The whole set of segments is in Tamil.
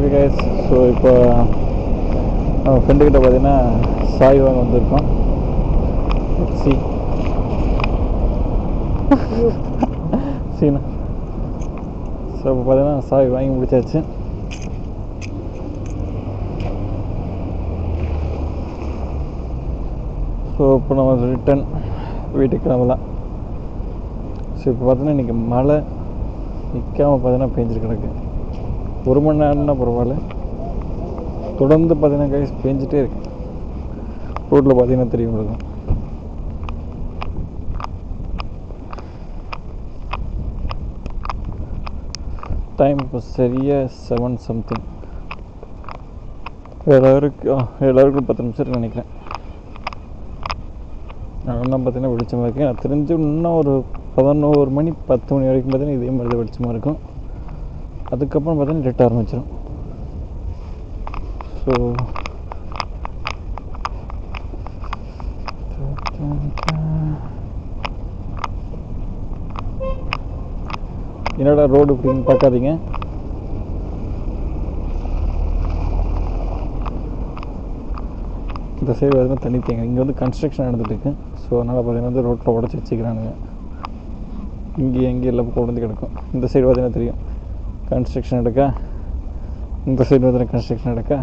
ஓகே கைஸ், ஸோ இப்போ நம்ம ஃப்ரெண்டுக்கிட்ட பார்த்தீங்கன்னா சாய் வாங்க வந்திருக்கோம். சீனா. ஸோ இப்போ பார்த்தீங்கன்னா சாய் வாங்கி முடிச்சாச்சு. ஸோ இப்போ நம்ம ரிட்டன் வீட்டுக்கு கிளம்பலாம். ஸோ இப்போ பார்த்தீங்கன்னா இன்றைக்கி மழை நிற்காமல் பார்த்தீங்கன்னா பேஞ்சிட்டு கிடக்கு. 1 மணி நேரம்னா பரவாயில்ல, தொடர்ந்து பார்த்தீங்கன்னா கைஸ் பேஞ்சிட்டே இருக்கு. ரோட்டில் பார்த்தீங்கன்னா தெரியும் உங்களுக்கு. டைம் இப்போ சரியாக 7 சம்திங். எல்லாருக்கும் 10 நிமிஷம் நினைக்கிறேன். அதெல்லாம் பார்த்தீங்கன்னா வெளிச்சமாக இருக்குது. நான் தெரிஞ்சு இன்னும் ஒரு 11 மணி 10 மணி வரைக்கும் பார்த்தீங்கன்னா இதே மாதிரி தான் வெளிச்சமாக இருக்கும். அதுக்கப்புறம் பார்த்தீங்கன்னா லேட் ஆரம்பிச்சிடும். ஸோ என்னடா ரோடு இப்படின்னு பார்க்காதீங்க. இந்த சைடு பார்த்தீங்கன்னா தண்ணி தேங்க. இங்கே வந்து கன்ஸ்ட்ரக்ஷன் நடந்துட்டு இருக்கு. ஸோ அதனால் பார்த்தீங்கன்னா வந்து ரோட்டில் உடச்சி வச்சுக்கிறானுங்க. இங்கே எங்கே எல்லாம் கொண்டு கிடக்கும். இந்த சைடு பார்த்தீங்கன்னா தெரியும் கன்ஸ்ட்ரக்ஷன் எடுக்க. இந்த சைடு பார்த்தீங்கன்னா கன்ஸ்ட்ரக்ஷன் எடுக்க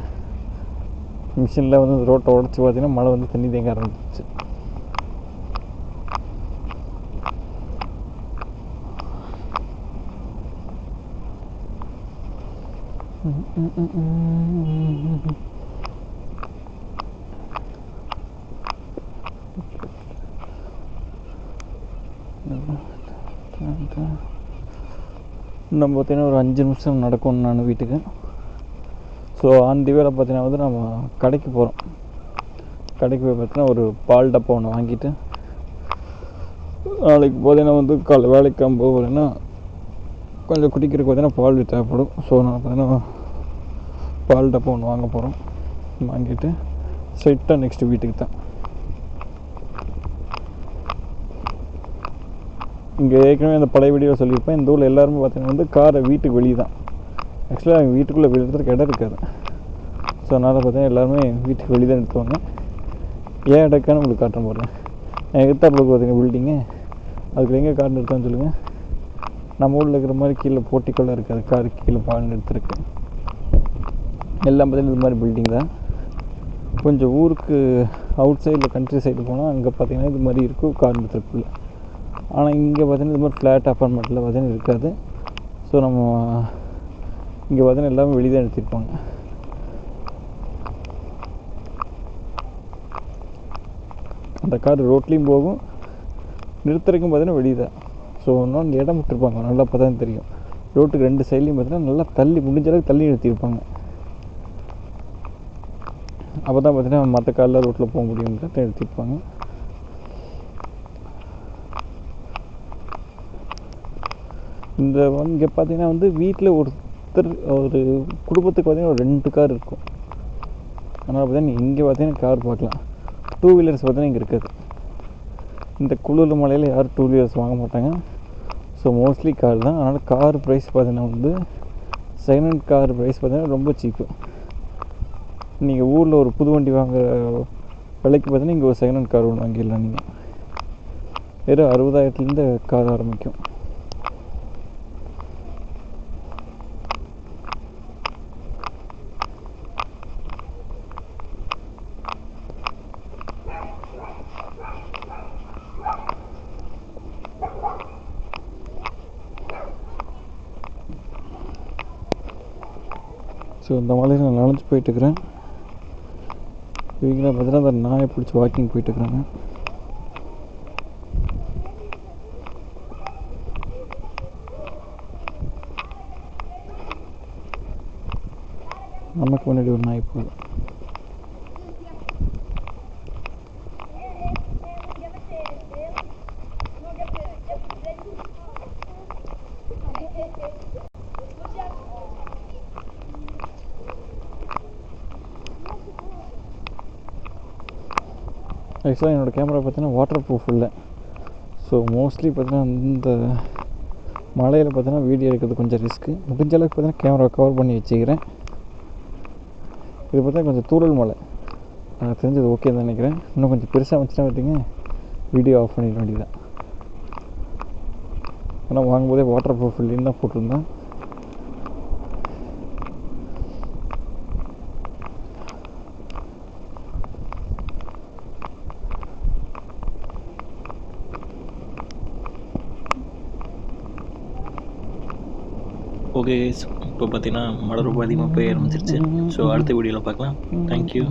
மிஷினில் வந்து ரோட்டை உடச்சி பார்த்தீங்கன்னா மழை வந்து தண்ணி தேங்க ஆரம்பிச்சிச்சு. நம்ம பார்த்தீங்கன்னா ஒரு 5 நிமிஷம் நடக்கணும் நான் வீட்டுக்கு. ஸோ ஆன் தி வேலை பார்த்தீங்கன்னா வந்து நம்ம கடைக்கு போகிறோம். கடைக்கு போய் பார்த்தீங்கன்னா ஒரு பால் டப்பா ஒன்று வாங்கிட்டு நாளைக்கு பார்த்தீங்கன்னா வந்து வேலைக்கு போக போகிறேன்னா கொஞ்சம் குடிக்கிறதுக்கு பார்த்தீங்கன்னா பால் தேவைப்படும். ஸோ நான் பார்த்தீங்கன்னா பால் டப்பா ஒன்று வாங்க போகிறோம். வாங்கிட்டு ஸ்ட்ரைட்டாக நெக்ஸ்ட்டு வீட்டுக்கு தான். இங்கே ஏற்கனவே அந்த பழைய வீடியோ சொல்லியிருப்பேன். இந்த ஊரில் எல்லாருமே பார்த்தீங்கன்னா வந்து காரை வீட்டுக்கு வெளியே தான். ஆக்சுவலாக எங்கள் வீட்டுக்குள்ளே விழுறதுக்கு இடம் இருக்காது. ஸோ அதனால் பார்த்தீங்கன்னா எல்லாருமே வீட்டுக்கு வெளியே தான் எடுத்துவாங்க. ஏன் இடக்கான உங்களுக்கு காட்டுற போகிறேன். என் எதிர்த்தாப்புக்கு பார்த்தீங்க பில்டிங்கு, அதுக்கு எங்கே கார் நிறுத்தான்னு சொல்லுங்கள். நம்ம ஊரில் இருக்கிற மாதிரி கீழே போட்டிக்குள்ளே இருக்காது. கார் கீழே பால் நிறுத்திருக்கு. எல்லாம் பார்த்தீங்கன்னா இது மாதிரி பில்டிங் தான். கொஞ்சம் ஊருக்கு அவுட் சைடில் கண்ட்ரி சைடு போனால் அங்கே பார்த்தீங்கன்னா இது மாதிரி இருக்கும் கார் நிறுத்திருக்குள்ள. ஆனால் இங்கே பார்த்தீங்கன்னா இது மாதிரி ஃப்ளாட் அப்பார்ட்மெண்ட்டில் பார்த்தீங்கன்னா இருக்காது. ஸோ நம்ம இங்கே பார்த்தீங்கன்னா எல்லாமே வெளியே தான் எடுத்திருப்பாங்க. அந்த கார் ரோட்லேயும் போகும், நிறுத்துறதுக்கும் பார்த்தீங்கன்னா வெளியே தான். ஸோ இன்னொன்று இடம் விட்டுருப்பாங்க நல்லா அப்போ தான் தெரியும். ரோட்டுக்கு 2 சைட்லேயும் பார்த்தீங்கன்னா நல்லா தள்ளி முடிஞ்ச அளவுக்கு தள்ளி நிறுத்தியிருப்பாங்க. அப்போ தான் பார்த்தீங்கன்னா மற்ற காரில் ரோட்டில் போக முடியும்னு நிறுத்தியிருப்பாங்க. இந்த இங்கே பார்த்தீங்கன்னா வந்து வீட்டில் ஒரு குடும்பத்துக்கு பார்த்தீங்கன்னா ஒரு 2 கார் இருக்கும். அதனால் பார்த்தீங்கன்னா இங்கே பார்த்தீங்கன்னா கார் பார்க்கலாம். 2 வீலர்ஸ் பார்த்தீங்கன்னா இங்கே இருக்காது. இந்த குளிர் மலையில் யாரும் 2 வீலர்ஸ் வாங்க மாட்டாங்க. ஸோ மோஸ்ட்லி கார் தான். அதனால் கார் ப்ரைஸ் பார்த்தீங்கன்னா வந்து செகண்ட் ஹேண்ட் கார் ப்ரைஸ் பார்த்தீங்கன்னா ரொம்ப சீப்பு. நீங்கள் ஊரில் ஒரு புது வண்டி வாங்க விலைக்கு பார்த்தீங்கன்னா இங்கே ஒரு செகண்ட் ஹேண்ட் கார் ஒன்று வாங்கிடலாம். நீங்கள் வெறும் 60,000லேருந்து கார் ஆரம்பிக்கும். ஸோ இந்த மலையில் நான் நடந்து போயிட்டுருக்கிறேன். இவங்களாம் பார்த்தீங்கன்னா அந்த நாயை பிடிச்சி வாக்கிங் போயிட்டுருக்குறாங்க. நமக்கு முன்னாடி ஒரு நாய் போகுது. ஆக்சுவலாக என்னோடய கேமரா பார்த்தீங்கன்னா வாட்டர் ப்ரூஃப் இல்லை. ஸோ மோஸ்ட்லி பார்த்தீங்கன்னா இந்த மழையில் பார்த்தீங்கன்னா வீடியோ எடுக்கிறது கொஞ்சம் ரிஸ்க்கு. முடிஞ்ச அளவுக்கு பார்த்தீங்கன்னா கேமரா கவர் பண்ணி வச்சுக்கிறேன். இது பார்த்தா கொஞ்சம் தூரல் மலை, எனக்கு தெரிஞ்சது ஓகே தான் நினைக்கிறேன். இன்னும் கொஞ்சம் பெருசாக வந்துச்சுன்னா பார்த்தீங்க வீடியோ ஆஃப் பண்ணிட வேண்டியதான். ஆனால் வாங்கும்போதே வாட்டர் ப்ரூஃப் இல்லைன்னு தான் போட்டிருந்தேன். ஓகே கைஸ், இப்போ பார்த்தீங்கன்னா மழை ரொம்ப அதிகமாக போய் ஆரம்பிச்சிருச்சு. ஸோ அடுத்த வீடியோவில் பார்க்கலாம். தேங்க்யூ.